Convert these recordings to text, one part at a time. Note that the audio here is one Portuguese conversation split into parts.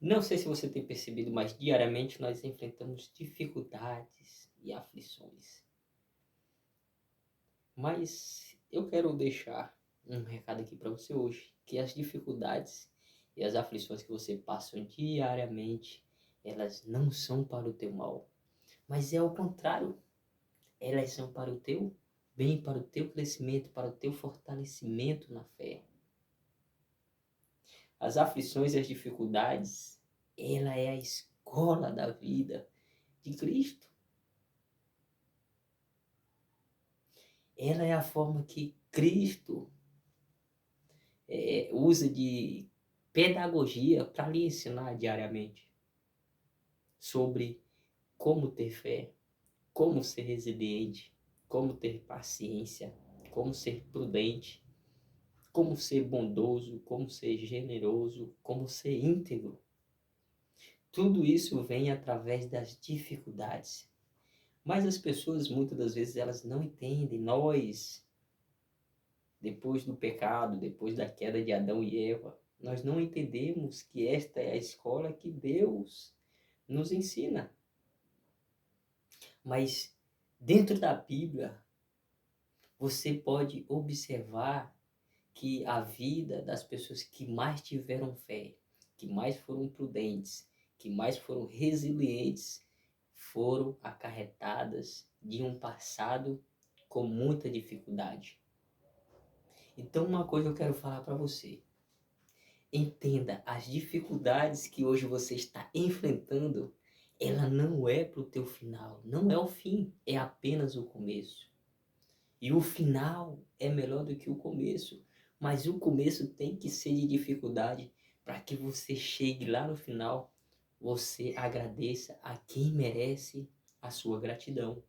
Não sei se você tem percebido, mas diariamente nós enfrentamos dificuldades e aflições. Mas eu quero deixar um recado aqui para você hoje, que as dificuldades e as aflições que você passa diariamente, elas não são para o teu mal, mas é ao contrário, elas são para o teu bem, para o teu crescimento, para o teu fortalecimento na fé. As aflições e as dificuldades, ela é a escola da vida de Cristo. Ela é a forma que Cristo usa de pedagogia para lhe ensinar diariamente sobre como ter fé, como ser resiliente, como ter paciência, como ser prudente, como ser bondoso, como ser generoso, como ser íntegro. Tudo isso vem através das dificuldades. Mas as pessoas, muitas das vezes, elas não entendem. Nós, depois do pecado, depois da queda de Adão e Eva, nós não entendemos que esta é a escola que Deus nos ensina. Mas dentro da Bíblia, você pode observar que a vida das pessoas que mais tiveram fé, que mais foram prudentes, que mais foram resilientes, foram acarretadas de um passado com muita dificuldade. Então, uma coisa eu quero falar para você. Entenda, as dificuldades que hoje você está enfrentando, ela não é para o teu final, não é o fim, é apenas o começo. E o final é melhor do que o começo, mas o começo tem que ser de dificuldade para que você chegue lá no final, você agradeça a quem merece a sua gratidão.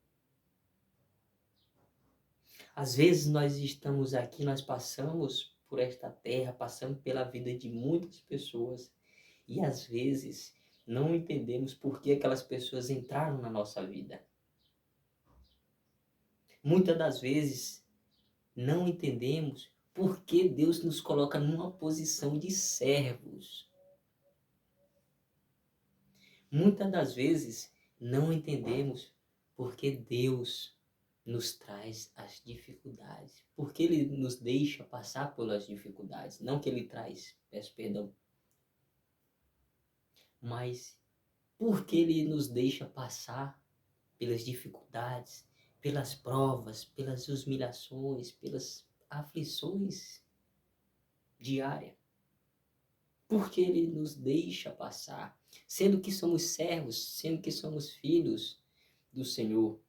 Às vezes nós estamos aqui, nós passamos por esta terra, passamos pela vida de muitas pessoas e às vezes não entendemos por que aquelas pessoas entraram na nossa vida. Muitas das vezes não entendemos por que Deus nos coloca numa posição de servos. Muitas das vezes não entendemos por que Deus nos traz as dificuldades, porque Ele nos deixa passar pelas dificuldades, não que Ele traz, peço perdão, mas porque Ele nos deixa passar pelas dificuldades, pelas provas, pelas humilhações, pelas aflições diárias. Porque Ele nos deixa passar, sendo que somos servos, sendo que somos filhos do Senhor,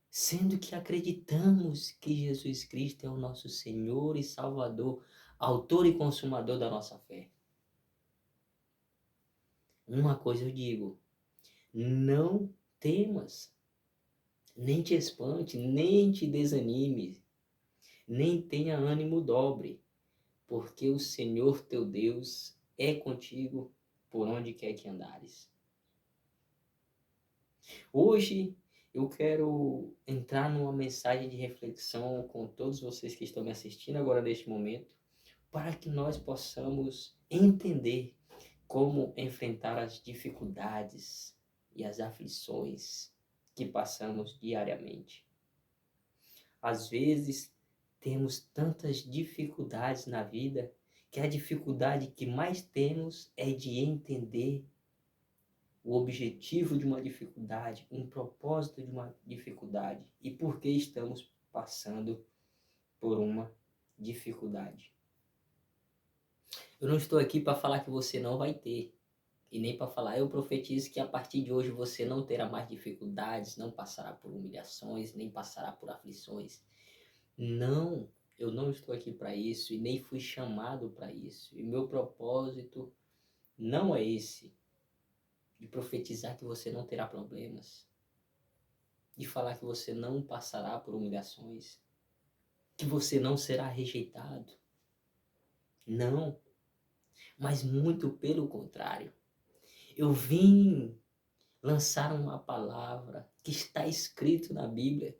sendo que acreditamos que Jesus Cristo é o nosso Senhor e Salvador, autor e consumador da nossa fé. Uma coisa eu digo, não temas, nem te espante, nem te desanime, nem tenha ânimo dobre, porque o Senhor teu Deus é contigo por onde quer que andares. Hoje eu quero entrar numa mensagem de reflexão com todos vocês que estão me assistindo agora neste momento, para que nós possamos entender como enfrentar as dificuldades e as aflições que passamos diariamente. Às vezes temos tantas dificuldades na vida que a dificuldade que mais temos é de entender o objetivo de uma dificuldade, um propósito de uma dificuldade e por que estamos passando por uma dificuldade. Eu não estou aqui para falar que você não vai ter, e nem para falar, eu profetizo que a partir de hoje você não terá mais dificuldades, não passará por humilhações, nem passará por aflições. Não, eu não estou aqui para isso e nem fui chamado para isso. E meu propósito não é esse, de profetizar que você não terá problemas, de falar que você não passará por humilhações, que você não será rejeitado. Não, mas muito pelo contrário. Eu vim lançar uma palavra que está escrito na Bíblia,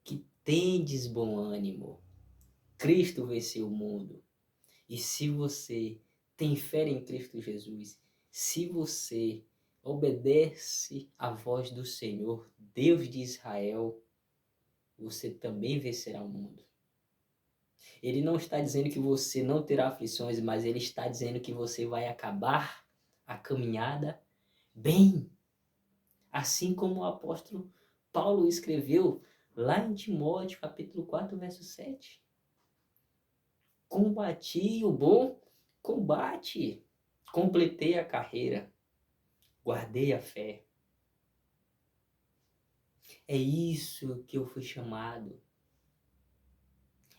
que tendes bom ânimo. Cristo venceu o mundo. E se você tem fé em Cristo Jesus, Se você obedece à voz do Senhor, Deus de Israel, você também vencerá o mundo. Ele não está dizendo que você não terá aflições, mas ele está dizendo que você vai acabar a caminhada bem. Assim como o apóstolo Paulo escreveu lá em Timóteo, capítulo 4, verso 7. Combati o bom combate, completei a carreira, guardei a fé. É isso que eu fui chamado.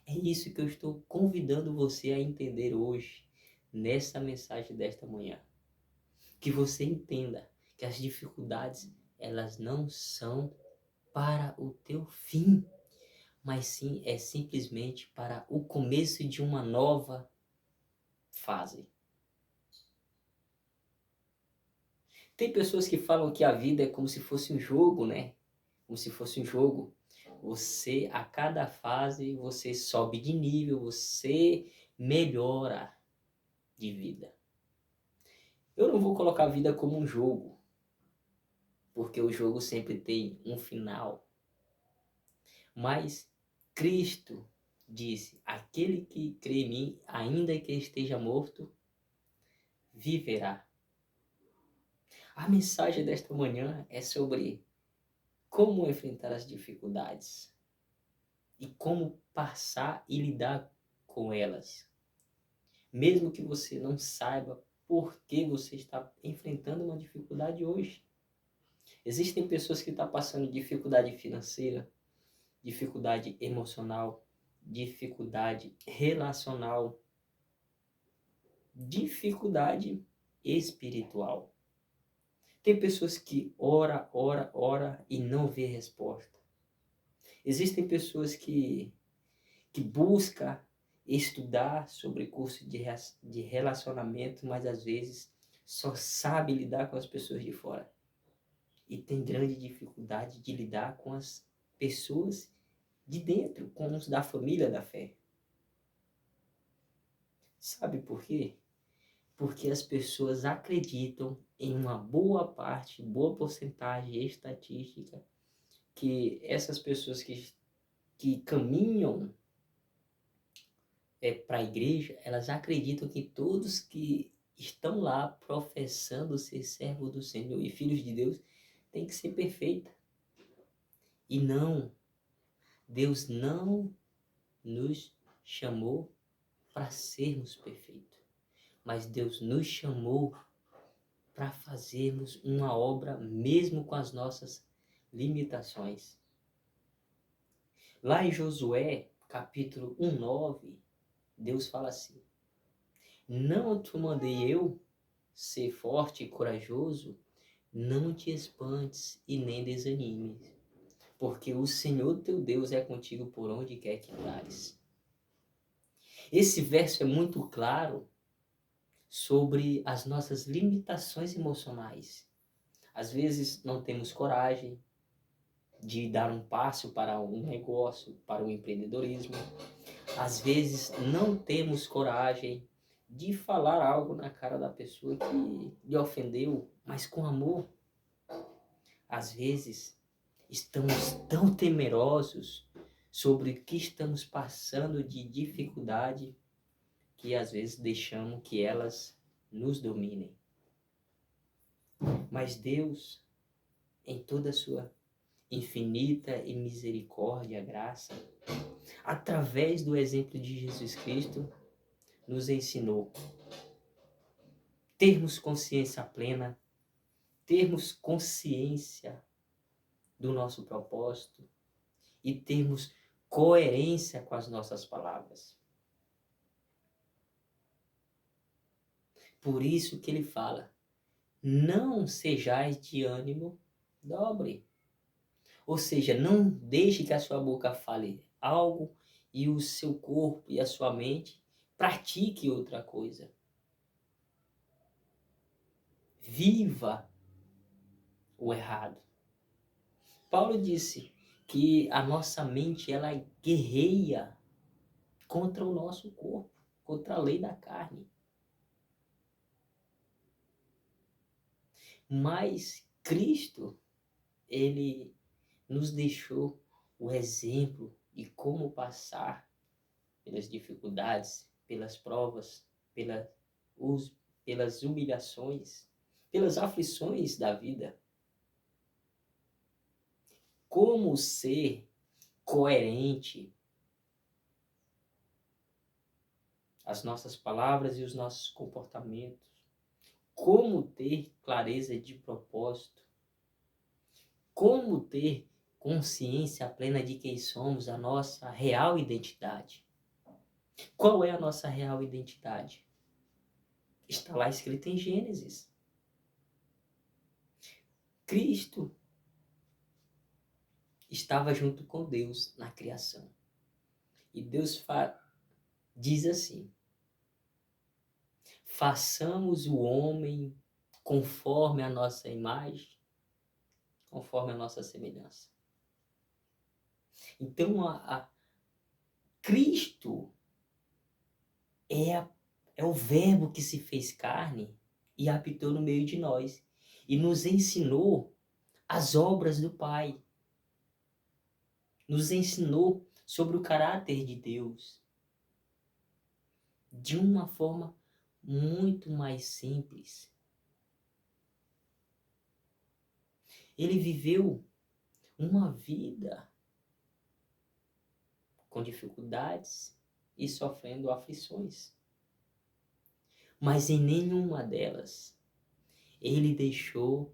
É isso que eu estou convidando você a entender hoje, nessa mensagem desta manhã. Que você entenda que as dificuldades, elas não são para o teu fim, mas sim é simplesmente para o começo de uma nova fase. Tem pessoas que falam que a vida é como se fosse um jogo, né? Como se fosse um jogo. Você, a cada fase, você sobe de nível, você melhora de vida. Eu não vou colocar a vida como um jogo, porque o jogo sempre tem um final. Mas Cristo disse: aquele que crê em mim, ainda que esteja morto, viverá. A mensagem desta manhã é sobre como enfrentar as dificuldades e como passar e lidar com elas. Mesmo que você não saiba por que você está enfrentando uma dificuldade hoje. Existem pessoas que estão passando dificuldade financeira, dificuldade emocional, dificuldade relacional, dificuldade espiritual. Tem pessoas que ora e não vê resposta. Existem pessoas que buscam estudar sobre curso de relacionamento, mas às vezes só sabe lidar com as pessoas de fora. E tem grande dificuldade de lidar com as pessoas de dentro, com os da família da fé. Sabe por quê? Porque as pessoas acreditam em uma boa parte, boa porcentagem estatística, que essas pessoas que caminham para a igreja, elas acreditam que todos que estão lá professando ser servo do Senhor e filhos de Deus têm que ser perfeitos. E não, Deus não nos chamou para sermos perfeitos, mas Deus nos chamou para fazermos uma obra mesmo com as nossas limitações. Lá em Josué, capítulo 1:9, Deus fala assim: não te mandei eu ser forte e corajoso? Não te espantes e nem desanimes, porque o Senhor teu Deus é contigo por onde quer que andares. Esse verso é muito claro sobre as nossas limitações emocionais. Às vezes não temos coragem de dar um passo para um negócio, para o empreendedorismo. Às vezes não temos coragem de falar algo na cara da pessoa que lhe ofendeu, mas com amor. Às vezes estamos tão temerosos sobre o que estamos passando de dificuldade que às vezes deixamos que elas nos dominem. Mas Deus, em toda a sua infinita e misericórdia, graça, através do exemplo de Jesus Cristo, nos ensinou termos consciência plena, termos consciência do nosso propósito e termos coerência com as nossas palavras. Por isso que ele fala: não sejais de ânimo dobre. Ou seja, não deixe que a sua boca fale algo e o seu corpo e a sua mente pratique outra coisa. Viva o errado. Paulo disse que a nossa mente ela guerreia contra o nosso corpo, contra a lei da carne. Mas Cristo, ele nos deixou o exemplo de como passar pelas dificuldades, pelas provas, pela, pelas humilhações, pelas aflições da vida. Como ser coerente as nossas palavras e os nossos comportamentos. Como ter clareza de propósito. Como ter consciência plena de quem somos, a nossa real identidade. Qual é a nossa real identidade? Está lá escrito em Gênesis. Cristo estava junto com Deus na criação. E Deus diz assim: façamos o homem conforme a nossa imagem, conforme a nossa semelhança. Então, Cristo é o verbo que se fez carne e habitou no meio de nós e nos ensinou as obras do Pai. Nos ensinou sobre o caráter de Deus de uma forma muito mais simples. Ele viveu uma vida com dificuldades e sofrendo aflições. Mas em nenhuma delas ele deixou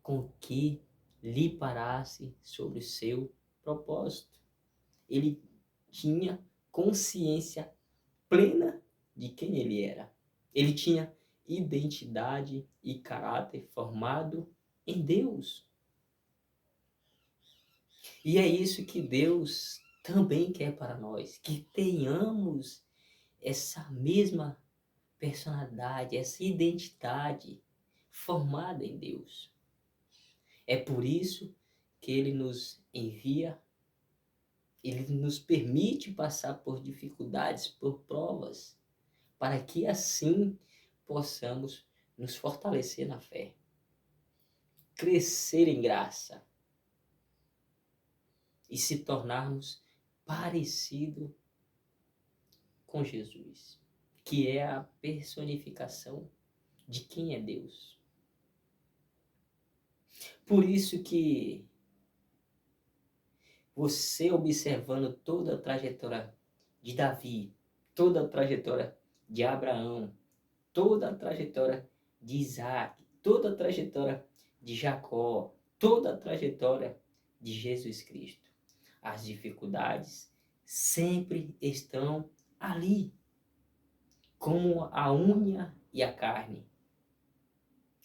com que lhe parasse sobre o seu propósito. Ele tinha consciência plena de quem ele era. Ele tinha identidade e caráter formado em Deus. E é isso que Deus também quer para nós, que tenhamos essa mesma personalidade, essa identidade formada em Deus. É por isso que Ele nos envia, Ele nos permite passar por dificuldades, por provas, para que assim possamos nos fortalecer na fé, crescer em graça e se tornarmos parecido com Jesus, que é a personificação de quem é Deus. Por isso que você observando toda a trajetória de Davi, toda a trajetória de Abraão, toda a trajetória de Isaac, toda a trajetória de Jacó, toda a trajetória de Jesus Cristo. As dificuldades sempre estão ali, como a unha e a carne.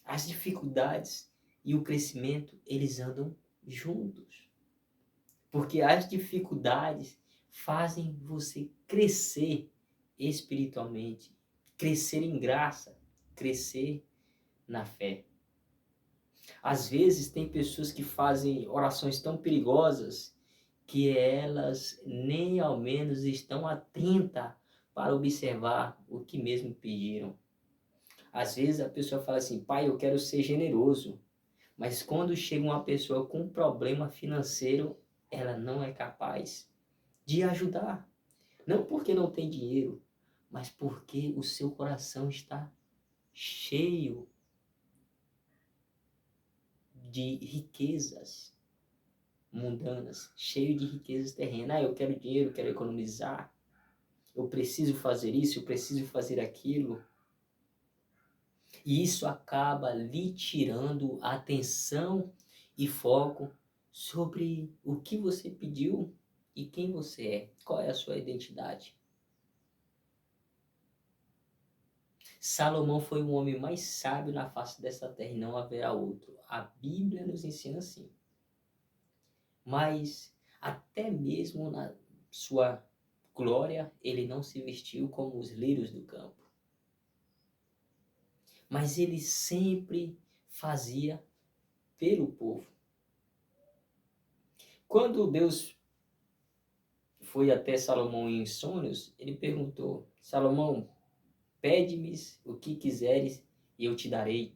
As dificuldades e o crescimento, eles andam juntos. Porque as dificuldades fazem você crescer espiritualmente, crescer em graça, crescer na fé. Às vezes tem pessoas que fazem orações tão perigosas que elas nem ao menos estão atentas para observar o que mesmo pediram. Às vezes a pessoa fala assim: pai, eu quero ser generoso. Mas quando chega uma pessoa com um problema financeiro, ela não é capaz de ajudar. Não porque não tem dinheiro, mas porque o seu coração está cheio de riquezas mundanas, cheio de riquezas terrenas. Eu quero dinheiro, eu quero economizar, eu preciso fazer isso, eu preciso fazer aquilo. E isso acaba lhe tirando a atenção e foco sobre o que você pediu e quem você é, qual é a sua identidade. Salomão foi o homem mais sábio na face dessa terra e não haverá outro. A Bíblia nos ensina assim. Mas até mesmo na sua glória, ele não se vestiu como os lírios do campo. Mas ele sempre fazia pelo povo. Quando Deus foi até Salomão em sonhos, ele perguntou: Salomão, pede-me o que quiseres e eu te darei.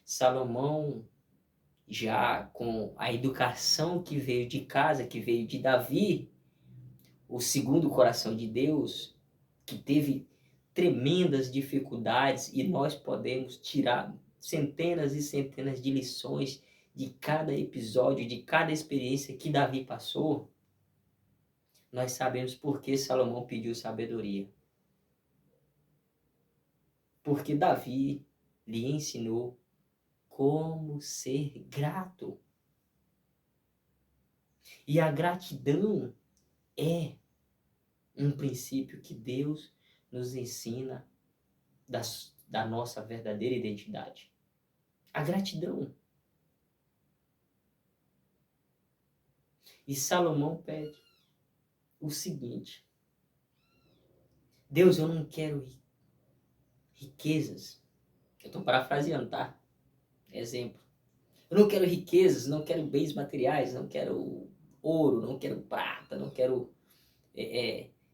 Salomão, já com a educação que veio de casa, que veio de Davi, o segundo coração de Deus, que teve tremendas dificuldades, e nós podemos tirar centenas e centenas de lições de cada episódio, de cada experiência que Davi passou. Nós sabemos por que Salomão pediu sabedoria. Porque Davi lhe ensinou como ser grato. E a gratidão é um princípio que Deus nos ensina da nossa verdadeira identidade. A gratidão. E Salomão pede o seguinte: Deus, eu não quero riquezas. Eu estou parafraseando, tá? Exemplo. Eu não quero riquezas, não quero bens materiais, não quero ouro, não quero prata, não quero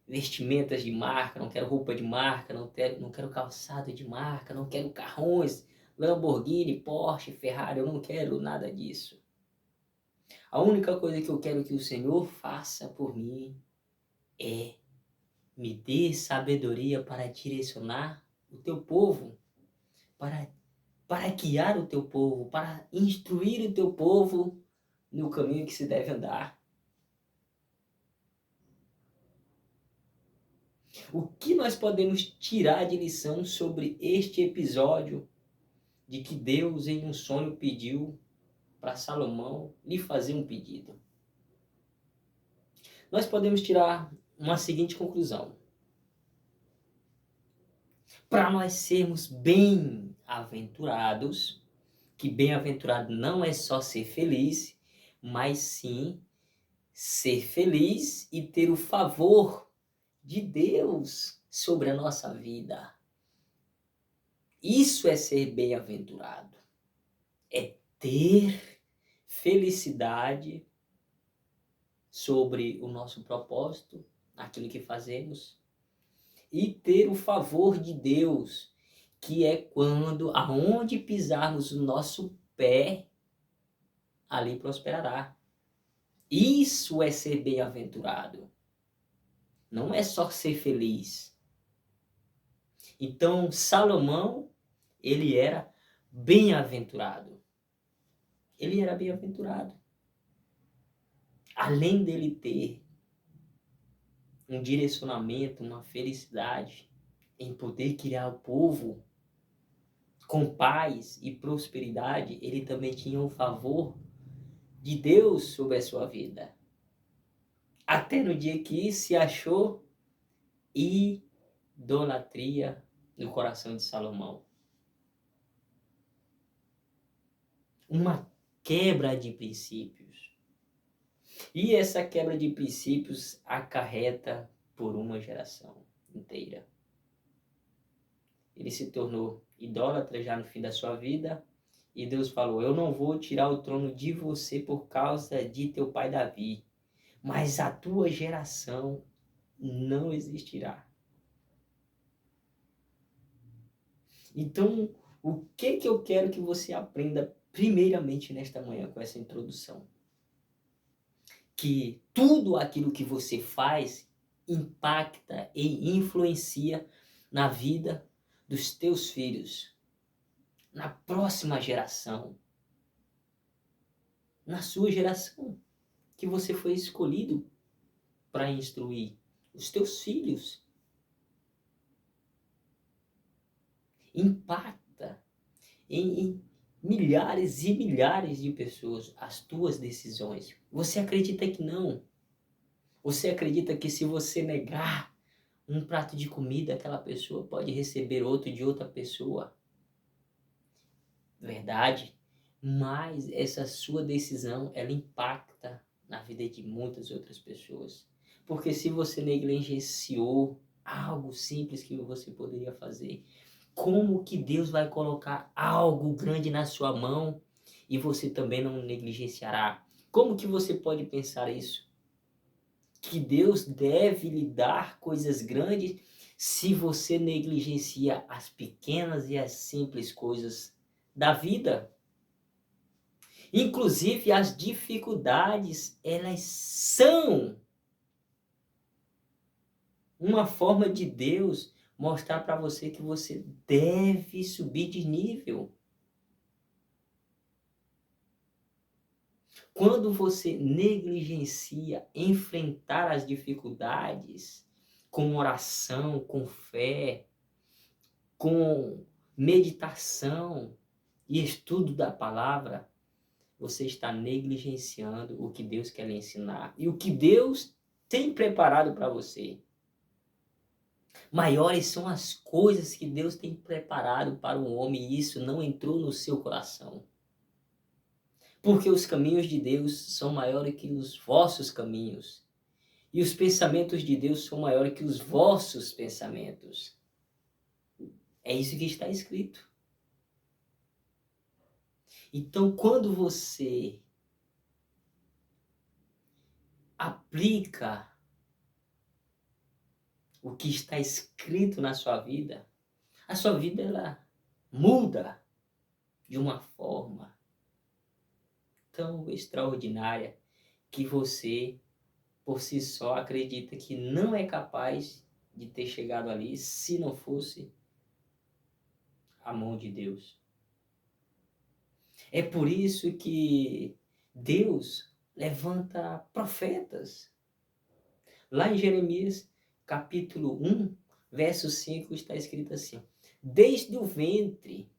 vestimentas de marca, não quero roupa de marca, não quero calçado de marca, não quero carrões, Lamborghini, Porsche, Ferrari, eu não quero nada disso. A única coisa que eu quero que o Senhor faça por mim é me dê sabedoria para direcionar o teu povo, para guiar o teu povo, para instruir o teu povo no caminho que se deve andar. O que nós podemos tirar de lição sobre este episódio de que Deus em um sonho pediu para Salomão lhe fazer um pedido? Nós podemos tirar uma seguinte conclusão. Para nós sermos bem-aventurados, que bem-aventurado não é só ser feliz, mas sim ser feliz e ter o favor de Deus sobre a nossa vida. Isso é ser bem-aventurado. É ter felicidade sobre o nosso propósito, aquilo que fazemos, e ter o favor de Deus, que é quando aonde pisarmos o nosso pé, ali prosperará. Isso é ser bem-aventurado. Não é só ser feliz. Então, Salomão, ele era bem-aventurado. Ele era bem-aventurado. Além dele ter um direcionamento, uma felicidade em poder criar o povo com paz e prosperidade, ele também tinha o favor de Deus sobre a sua vida. Até no dia que se achou idolatria no coração de Salomão. Uma quebra de princípios. E essa quebra de princípios acarreta por uma geração inteira. Ele se tornou idólatra já no fim da sua vida, e Deus falou: eu não vou tirar o trono de você por causa de teu pai Davi, mas a tua geração não existirá. Então, o que eu quero que você aprenda primeiramente nesta manhã com essa introdução? Que tudo aquilo que você faz impacta e influencia na vida dos teus filhos, na próxima geração, na sua geração, que você foi escolhido para instruir os teus filhos. Impacta em milhares e milhares de pessoas as tuas decisões. Você acredita que não? Você acredita que se você negar um prato de comida, aquela pessoa pode receber outro de outra pessoa? Verdade, mas essa sua decisão, ela impacta na vida de muitas outras pessoas. Porque se você negligenciou algo simples que você poderia fazer, como que Deus vai colocar algo grande na sua mão e você também não negligenciará? Como que você pode pensar isso? Que Deus deve lhe dar coisas grandes se você negligencia as pequenas e as simples coisas da vida. Inclusive, as dificuldades, elas são uma forma de Deus mostrar para você que você deve subir de nível. Quando você negligencia enfrentar as dificuldades com oração, com fé, com meditação e estudo da palavra, você está negligenciando o que Deus quer lhe ensinar e o que Deus tem preparado para você. Maiores são as coisas que Deus tem preparado para o homem e isso não entrou no seu coração. Porque os caminhos de Deus são maiores que os vossos caminhos. E os pensamentos de Deus são maiores que os vossos pensamentos. É isso que está escrito. Então, quando você aplica o que está escrito na sua vida, a sua vida ela muda de uma forma tão extraordinária que você, por si só, acredita que não é capaz de ter chegado ali se não fosse a mão de Deus. É por isso que Deus levanta profetas. Lá em Jeremias, capítulo 1, verso 5, está escrito assim: desde o ventre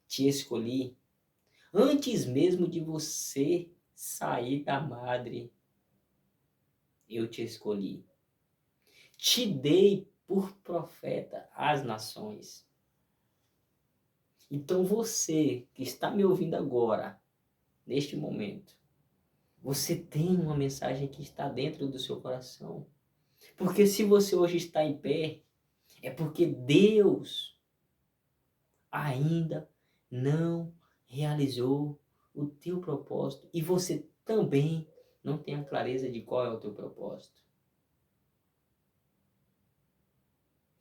te escolhi, antes mesmo de você sair da madre, eu te escolhi. Te dei por profeta às nações. Então você que está me ouvindo agora, neste momento, você tem uma mensagem que está dentro do seu coração. Porque se você hoje está em pé, é porque Deus ainda não realizou o teu propósito. E você também não tem a clareza de qual é o teu propósito.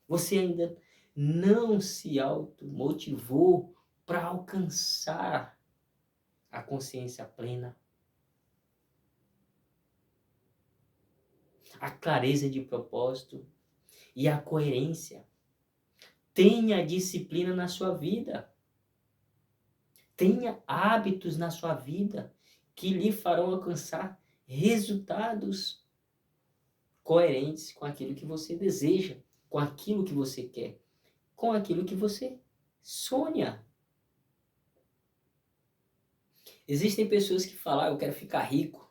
Você ainda não se automotivou para alcançar a consciência plena, a clareza de propósito e a coerência. Tenha disciplina na sua vida. Tenha hábitos na sua vida que lhe farão alcançar resultados coerentes com aquilo que você deseja, com aquilo que você quer, com aquilo que você sonha. Existem pessoas que falam: eu quero ficar rico.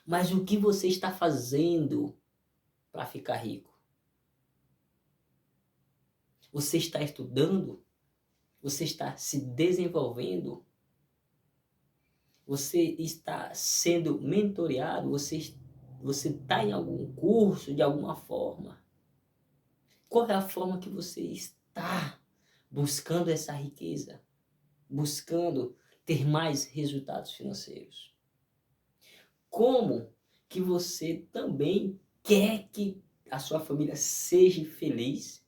Mas o que você está fazendo para ficar rico? Você está estudando? Você está se desenvolvendo? Você está sendo mentoreado? Você está em algum curso de alguma forma? Qual é a forma que você está buscando essa riqueza? Buscando ter mais resultados financeiros? Como que você também quer que a sua família seja feliz,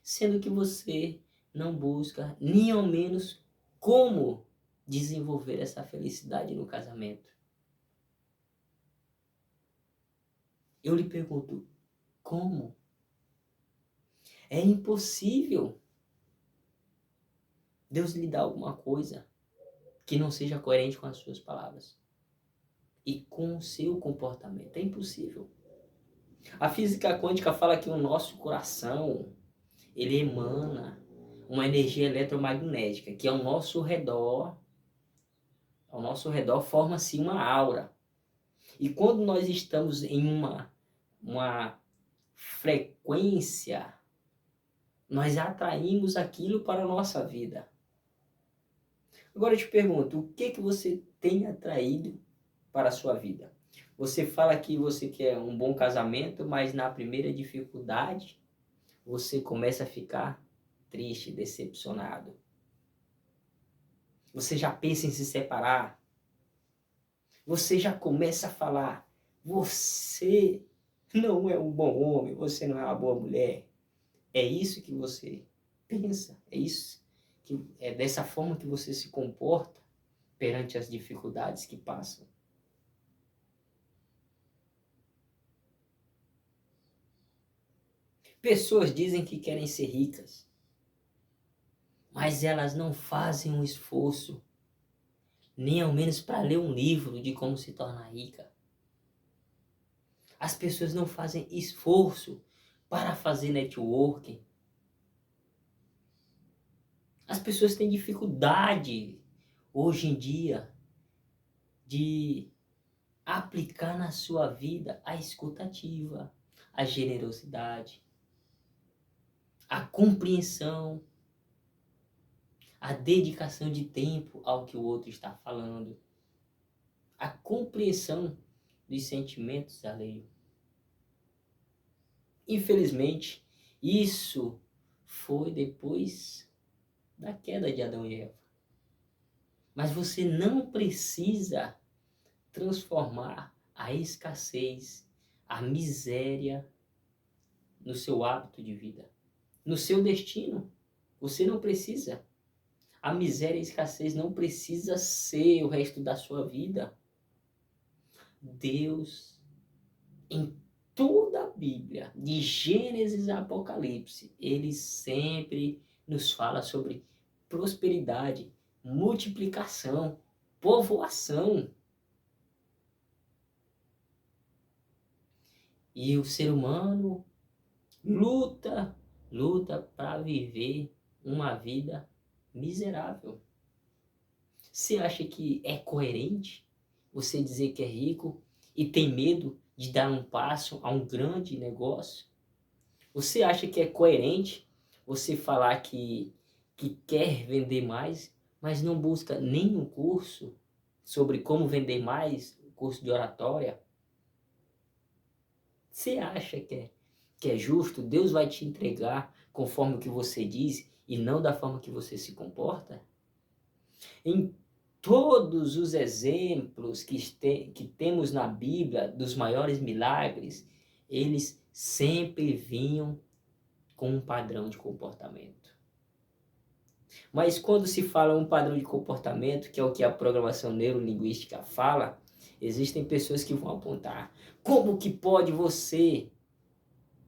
sendo que você não busca nem ao menos como desenvolver essa felicidade no casamento? Eu lhe pergunto, como? É impossível Deus lhe dar alguma coisa que não seja coerente com as suas palavras e com o seu comportamento. É impossível. A física quântica fala que o nosso coração, ele emana uma energia eletromagnética que ao nosso redor forma-se uma aura. E quando nós estamos em uma frequência, nós atraímos aquilo para a nossa vida. Agora eu te pergunto, o que você tem atraído para a sua vida? Você fala que você quer um bom casamento, mas na primeira dificuldade você começa a ficar triste, decepcionado. Você já pensa em se separar. Você já começa a falar: você não é um bom homem, você não é uma boa mulher. É isso que você pensa, é isso que é dessa forma que você se comporta perante as dificuldades que passam? Pessoas dizem que querem ser ricas, mas elas não fazem um esforço, nem ao menos para ler um livro de como se tornar rica. As pessoas não fazem esforço para fazer networking. As pessoas têm dificuldade hoje em dia de aplicar na sua vida a escutativa, a generosidade, a compreensão, a dedicação de tempo ao que o outro está falando, a compreensão dos sentimentos alheios. Infelizmente, isso foi depois da queda de Adão e Eva. Mas você não precisa transformar a escassez, a miséria no seu hábito de vida, no seu destino. Você não precisa. A miséria e a escassez não precisa ser o resto da sua vida. Deus, em toda a Bíblia, de Gênesis a Apocalipse, ele sempre nos fala sobre prosperidade, multiplicação, povoação. E o ser humano luta para viver uma vida miserável. Você acha que é coerente você dizer que é rico e tem medo de dar um passo a um grande negócio? Você acha que é coerente você falar que quer vender mais, mas não busca nenhum curso sobre como vender mais, curso de oratória? Você acha que é justo? Deus vai te entregar conforme o que você diz e não da forma que você se comporta? Em todos os exemplos que temos na Bíblia dos maiores milagres, eles sempre vinham com um padrão de comportamento. Mas quando se fala um padrão de comportamento, que é o que a programação neurolinguística fala, existem pessoas que vão apontar: como que pode você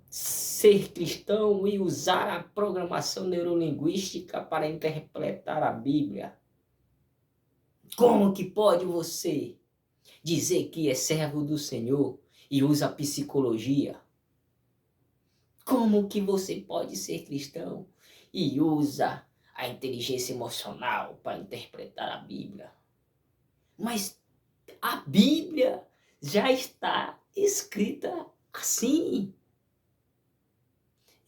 ser cristão e usar a programação neurolinguística para interpretar a Bíblia? Como que pode você dizer que é servo do Senhor e usa a psicologia? Como que você pode ser cristão e usa a inteligência emocional para interpretar a Bíblia? Mas a Bíblia já está escrita assim.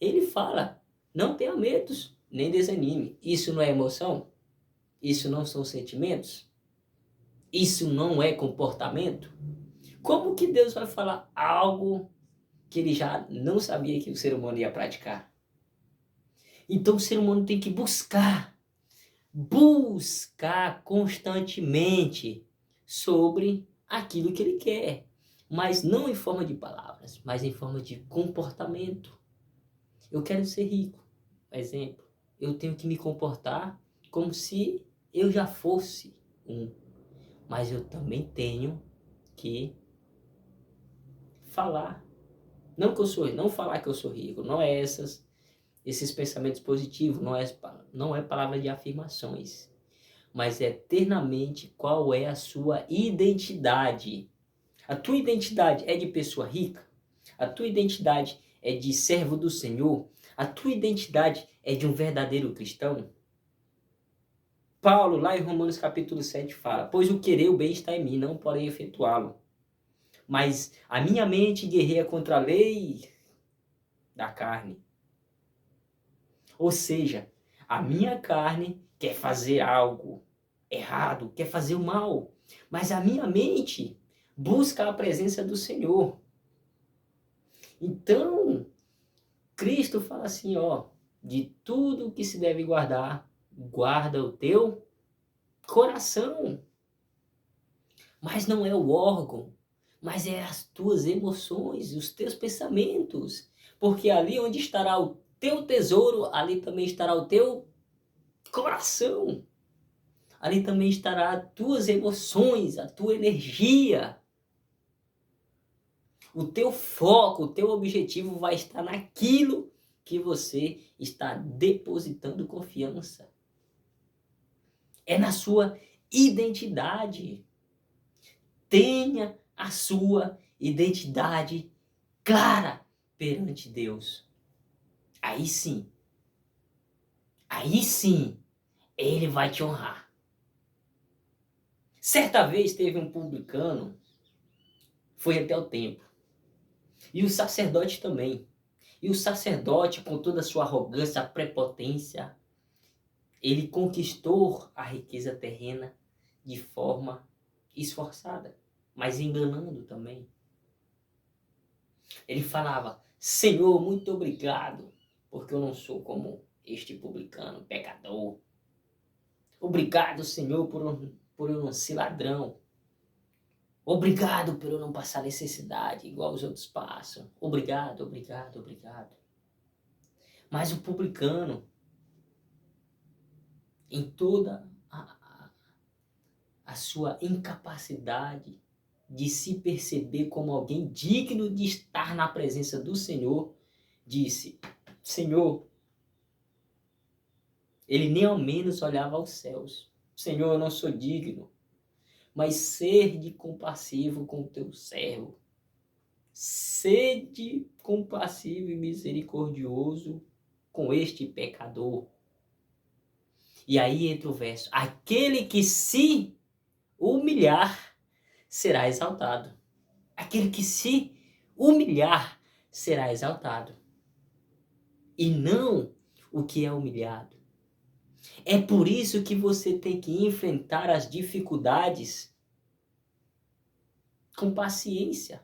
Ele fala: não tenha medos, nem desanime. Isso não é emoção? Isso não são sentimentos? Isso não é comportamento? Como que Deus vai falar algo que ele já não sabia que o ser humano ia praticar? Então o ser humano tem que buscar constantemente sobre aquilo que ele quer, mas não em forma de palavras, mas em forma de comportamento. Eu quero ser rico, exemplo. Eu tenho que me comportar como se eu já fosse um, mas eu também tenho que falar, não falar que eu sou rico, não é esses pensamentos positivos, não é palavra de afirmações, mas é eternamente qual é a sua identidade. A tua identidade é de pessoa rica? A tua identidade é de servo do Senhor? A tua identidade é de um verdadeiro cristão? Paulo, lá em Romanos capítulo 7, fala: pois o querer o bem está em mim, não porém efetuá-lo. Mas a minha mente guerreia contra a lei da carne. Ou seja, a minha carne quer fazer algo errado, quer fazer o mal, mas a minha mente busca a presença do Senhor. Então, Cristo fala assim, ó: de tudo que se deve guardar, guarda o teu coração. Mas não é o órgão, mas é as tuas emoções, os teus pensamentos. Porque ali onde estará o teu tesouro, ali também estará o teu coração. Ali também estará as tuas emoções, a tua energia. O teu foco, o teu objetivo vai estar naquilo que você está depositando confiança. É na sua identidade. Tenha a sua identidade clara perante Deus. Aí sim, Ele vai te honrar. Certa vez teve um publicano, foi até o templo, e o sacerdote também. E o sacerdote, com toda a sua arrogância, prepotência, ele conquistou a riqueza terrena de forma esforçada, mas enganando também. Ele falava: Senhor, muito obrigado, porque eu não sou como este publicano, pecador. Obrigado, Senhor, por eu não ser ladrão. Obrigado por eu não passar necessidade igual os outros passam. Obrigado, obrigado, obrigado. Mas o publicano, em toda a sua incapacidade de se perceber como alguém digno de estar na presença do Senhor, disse: Senhor, ele nem ao menos olhava aos céus. Senhor, eu não sou digno, mas sede compassivo com o teu servo. Sede compassivo e misericordioso com este pecador. E aí entra o verso: aquele que se humilhar será exaltado. Aquele que se humilhar será exaltado. E não o que é humilhado. É por isso que você tem que enfrentar as dificuldades com paciência.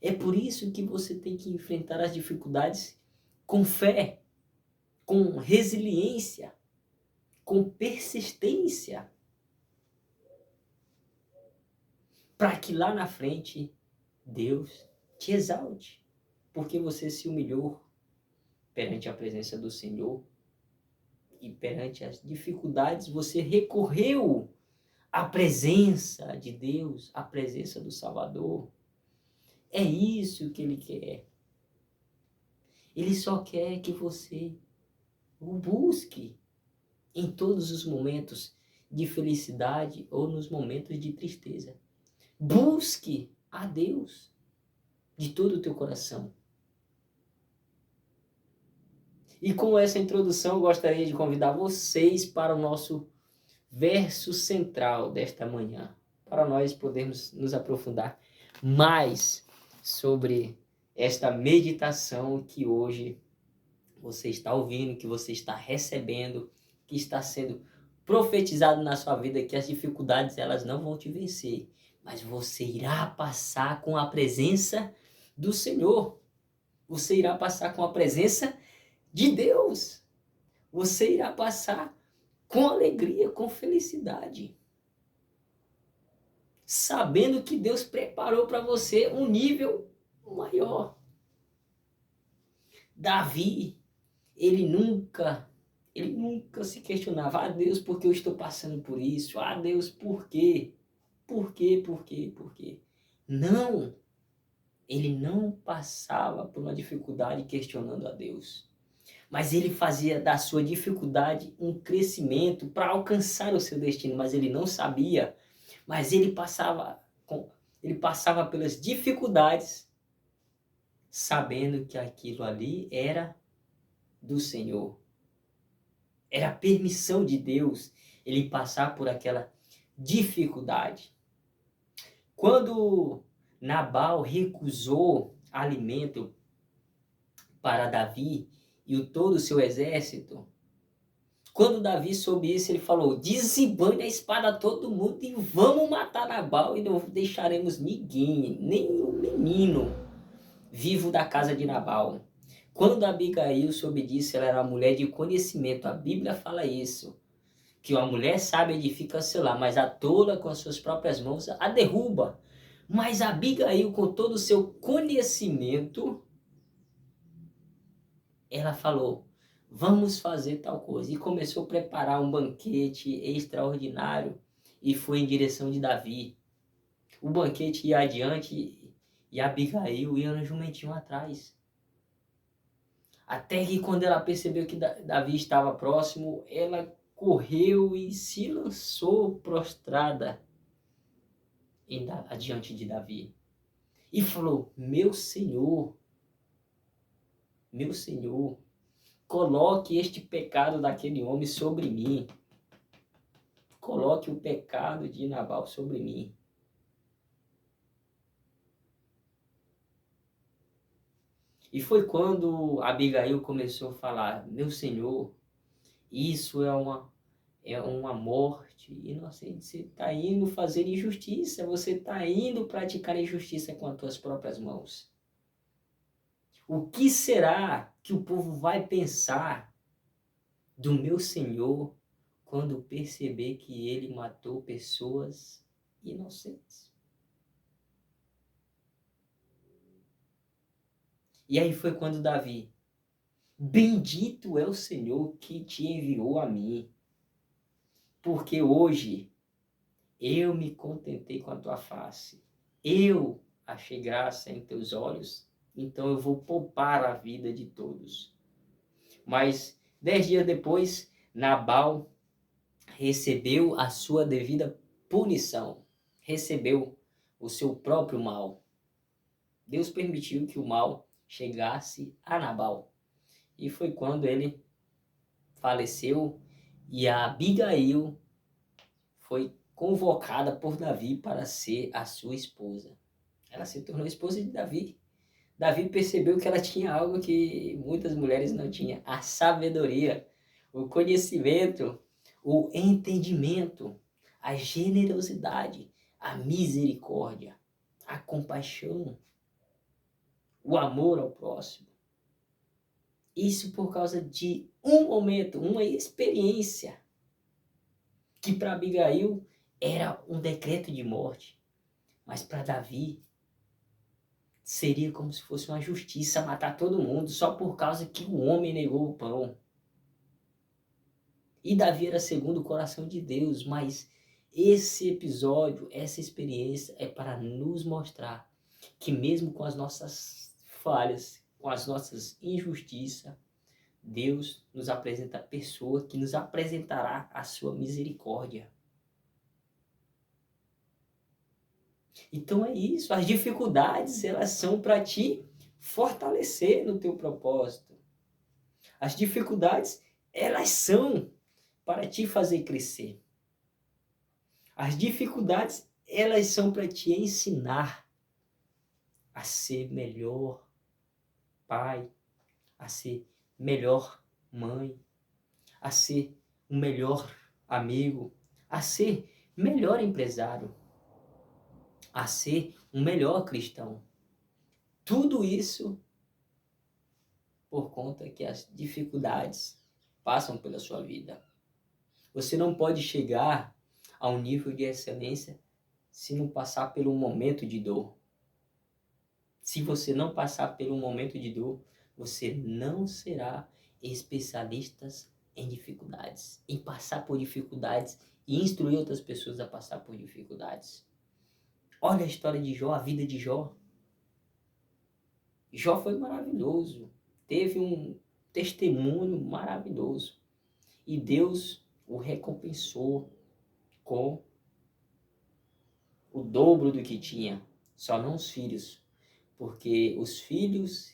É por isso que você tem que enfrentar as dificuldades com fé, com resiliência, com persistência. Para que lá na frente Deus te exalte. Porque você se humilhou perante a presença do Senhor e perante as dificuldades você recorreu à presença de Deus, à presença do Salvador. É isso que Ele quer. Ele só quer que você o busque em todos os momentos de felicidade ou nos momentos de tristeza. Busque a Deus de todo o teu coração. E com essa introdução, eu gostaria de convidar vocês para o nosso verso central desta manhã, para nós podermos nos aprofundar mais sobre esta meditação que hoje você está ouvindo, que você está recebendo, que está sendo profetizado na sua vida, que as dificuldades elas não vão te vencer, mas você irá passar com a presença do Senhor. Você irá passar com a presença de Deus. Você irá passar com alegria, com felicidade, sabendo que Deus preparou para você um nível maior. Davi, ele nunca se questionava: ah, Deus, por que eu estou passando por isso? Ah, Deus, por quê? Por quê? Por quê? Por quê? Não, ele não passava por uma dificuldade questionando a Deus. Mas ele fazia da sua dificuldade um crescimento para alcançar o seu destino, mas ele não sabia. Mas ele passava pelas dificuldades sabendo que aquilo ali era do Senhor. Era a permissão de Deus ele passar por aquela dificuldade. Quando Nabal recusou alimento para Davi e todo o seu exército, quando Davi soube isso, ele falou: desembane a espada a todo mundo e vamos matar Nabal e não deixaremos ninguém, nem o menino vivo da casa de Nabal. Quando Abigail soube disso, ela era uma mulher de conhecimento. A Bíblia fala isso, que uma mulher sábia edifica seu lar, mas a tola com as suas próprias mãos a derruba. Mas Abigail, com todo o seu conhecimento, ela falou: vamos fazer tal coisa. E começou a preparar um banquete extraordinário e foi em direção de Davi. O banquete ia adiante e Abigail ia no jumentinho atrás. Até que quando ela percebeu que Davi estava próximo, ela correu e se lançou prostrada adiante de Davi. E falou: meu Senhor, coloque este pecado daquele homem sobre mim. Coloque o pecado de Nabal sobre mim. E foi quando Abigail começou a falar: meu Senhor, isso é uma morte inocente. Você está indo fazer injustiça, você está indo praticar injustiça com as tuas próprias mãos. O que será que o povo vai pensar do meu Senhor quando perceber que ele matou pessoas inocentes? E aí foi quando Davi: bendito é o Senhor que te enviou a mim, porque hoje eu me contentei com a tua face. Eu achei graça em teus olhos, então eu vou poupar a vida de todos. Mas 10 dias depois, Nabal recebeu a sua devida punição, recebeu o seu próprio mal. Deus permitiu que o mal chegasse a Nabal. E foi quando ele faleceu e a Abigail foi convocada por Davi para ser a sua esposa. Ela se tornou esposa de Davi. Davi percebeu que ela tinha algo que muitas mulheres não tinham: a sabedoria, o conhecimento, o entendimento, a generosidade, a misericórdia, a compaixão, o amor ao próximo. Isso por causa de um momento, uma experiência que para Abigail era um decreto de morte, mas para Davi seria como se fosse uma justiça matar todo mundo só por causa que o homem negou o pão. E Davi era segundo o coração de Deus, mas esse episódio, essa experiência é para nos mostrar que mesmo com as nossas falhas, com as nossas injustiças, Deus nos apresenta a pessoa que nos apresentará a sua misericórdia. Então é isso, as dificuldades, elas são para te fortalecer no teu propósito. As dificuldades, elas são para te fazer crescer. As dificuldades, elas são para te ensinar a ser melhor pai, a ser melhor mãe, a ser um melhor amigo, a ser melhor empresário, a ser um melhor cristão. Tudo isso por conta que as dificuldades passam pela sua vida. Você não pode chegar a um nível de excelência se não passar por um momento de dor. Se você não passar por um momento de dor, você não será especialista em dificuldades, em passar por dificuldades e instruir outras pessoas a passar por dificuldades. Olha a história de Jó, a vida de Jó. Jó foi maravilhoso, teve um testemunho maravilhoso e Deus o recompensou com o dobro do que tinha, só não os filhos, porque os filhos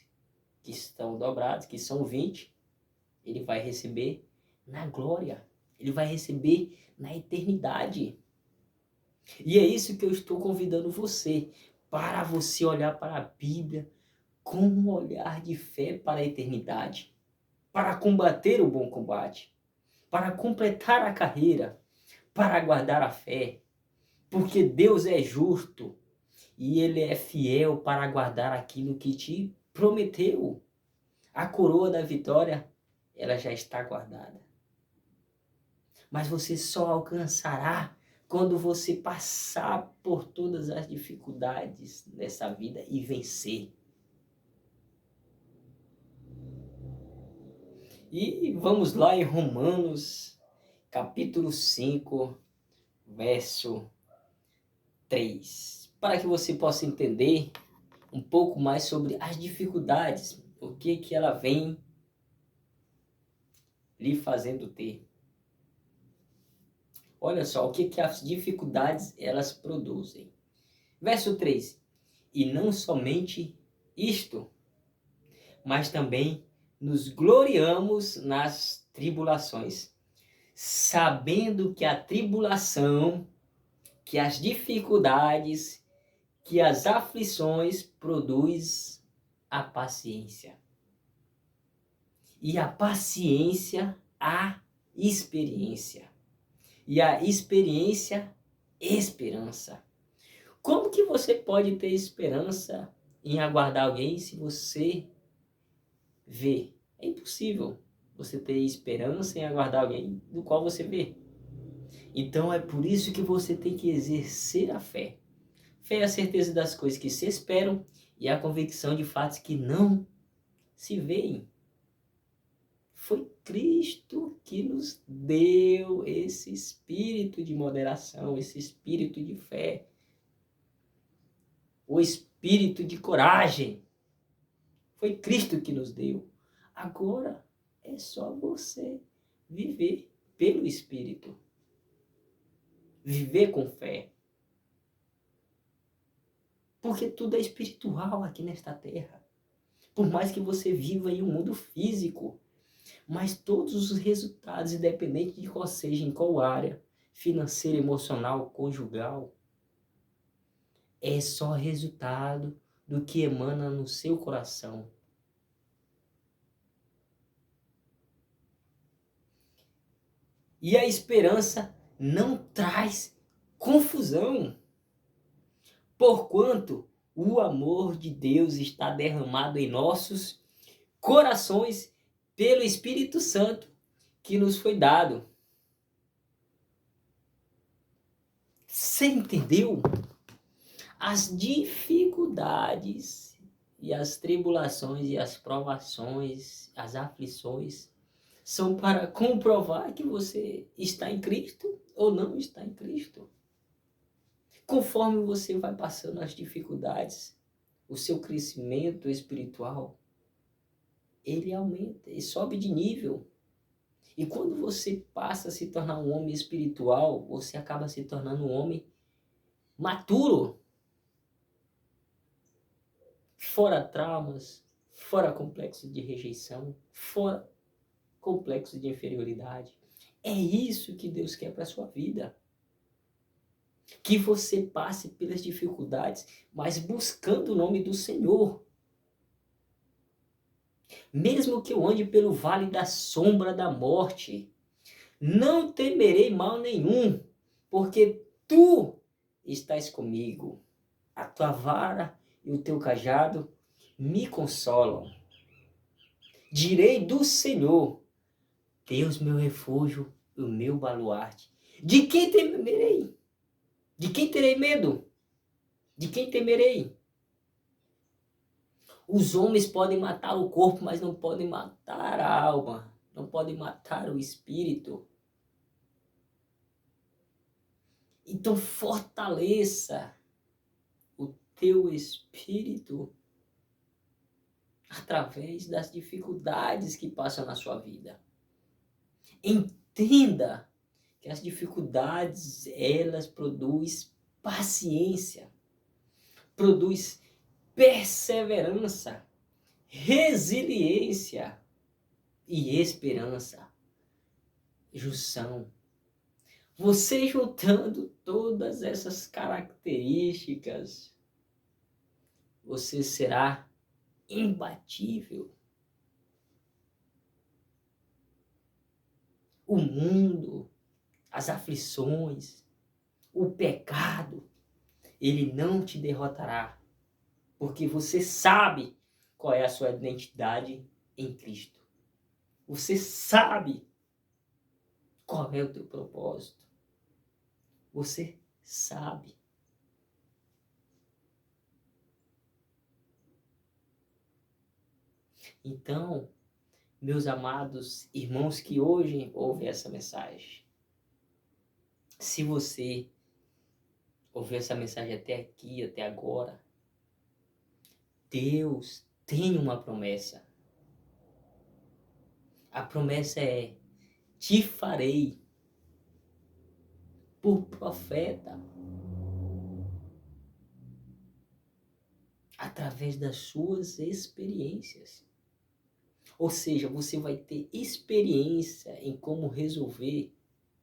que estão dobrados, que são 20, ele vai receber na glória, ele vai receber na eternidade. E é isso que eu estou convidando você, para você olhar para a Bíblia com um olhar de fé para a eternidade, para combater o bom combate, para completar a carreira, para guardar a fé, porque Deus é justo e Ele é fiel para guardar aquilo que te prometeu. A coroa da vitória, ela já está guardada. Mas você só alcançará quando você passar por todas as dificuldades dessa vida e vencer. E vamos lá em Romanos, capítulo 5, verso 3, para que você possa entender um pouco mais sobre as dificuldades, o que ela vem lhe fazendo ter. Olha só o que as dificuldades elas produzem. Verso 3: e não somente isto, mas também nos gloriamos nas tribulações, sabendo que a tribulação, que as dificuldades, que as aflições produz a paciência. E a paciência, a experiência. E a experiência, esperança. Como que você pode ter esperança em aguardar alguém se você vê? É impossível você ter esperança em aguardar alguém do qual você vê. Então é por isso que você tem que exercer a fé. Fé é a certeza das coisas que se esperam e a convicção de fatos que não se veem. Foi Cristo que nos deu esse espírito de moderação, esse espírito de fé, o espírito de coragem. Foi Cristo que nos deu. Agora é só você viver pelo Espírito. Viver com fé. Porque tudo é espiritual aqui nesta terra. Por mais que você viva em um mundo físico, mas todos os resultados, independente de qual seja, em qual área, financeira, emocional, conjugal, é só resultado do que emana no seu coração. E a esperança não traz confusão, porquanto o amor de Deus está derramado em nossos corações pelo Espírito Santo que nos foi dado. Você entendeu? As dificuldades e as tribulações e as provações, as aflições, são para comprovar que você está em Cristo ou não está em Cristo. Conforme você vai passando as dificuldades, o seu crescimento espiritual, ele aumenta, ele sobe de nível. E quando você passa a se tornar um homem espiritual, você acaba se tornando um homem maturo. Fora traumas, fora complexo de rejeição, fora complexo de inferioridade. É isso que Deus quer para a sua vida. Que você passe pelas dificuldades, mas buscando o nome do Senhor. Mesmo que eu ande pelo vale da sombra da morte, não temerei mal nenhum, porque tu estás comigo. A tua vara e o teu cajado me consolam. Direi do Senhor, Deus meu refúgio, o meu baluarte. De quem temerei? De quem terei medo? De quem temerei? Os homens podem matar o corpo, mas não podem matar a alma. Não podem matar o espírito. Então fortaleça o teu espírito através das dificuldades que passam na sua vida. Entenda que as dificuldades, elas produzem paciência, produz perseverança, resiliência e esperança. Junção. Você juntando todas essas características, você será imbatível. O mundo, as aflições, o pecado, ele não te derrotará, porque você sabe qual é a sua identidade em Cristo. Você sabe qual é o teu propósito. Você sabe. Então, meus amados irmãos que hoje ouvem essa mensagem, se você ouviu essa mensagem até aqui, até agora, Deus tem uma promessa. A promessa é: te farei por profeta através das suas experiências. Ou seja, você vai ter experiência em como resolver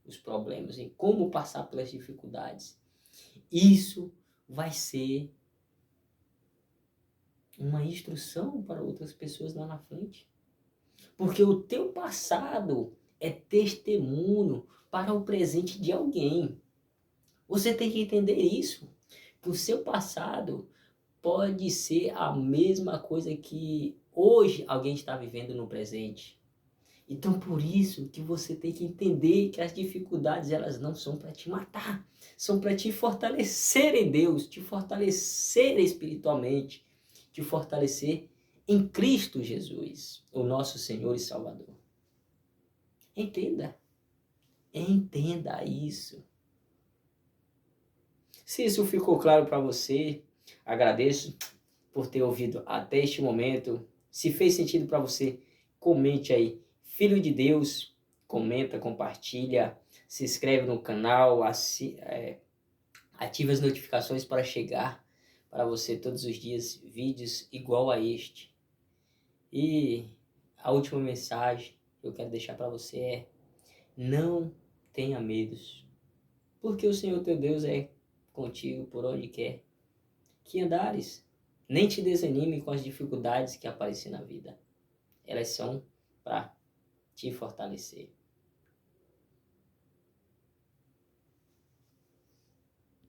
os problemas, em como passar pelas dificuldades. Isso vai ser uma instrução para outras pessoas lá na frente. Porque o teu passado é testemunho para o presente de alguém. Você tem que entender isso, que o seu passado pode ser a mesma coisa que hoje alguém está vivendo no presente. Então, por isso que você tem que entender que as dificuldades, elas não são para te matar, são para te fortalecer em Deus, te fortalecer espiritualmente, te fortalecer em Cristo Jesus, o nosso Senhor e Salvador. Entenda, entenda isso. Se isso ficou claro para você, agradeço por ter ouvido até este momento. Se fez sentido para você, comente aí. Filho de Deus, comenta, compartilha, se inscreve no canal, ativa as notificações para chegar para você todos os dias vídeos igual a este. E a última mensagem que eu quero deixar para você é: não tenha medos, porque o Senhor teu Deus é contigo por onde quer que andares. Nem te desanime com as dificuldades que aparecem na vida. Elas são para te fortalecer.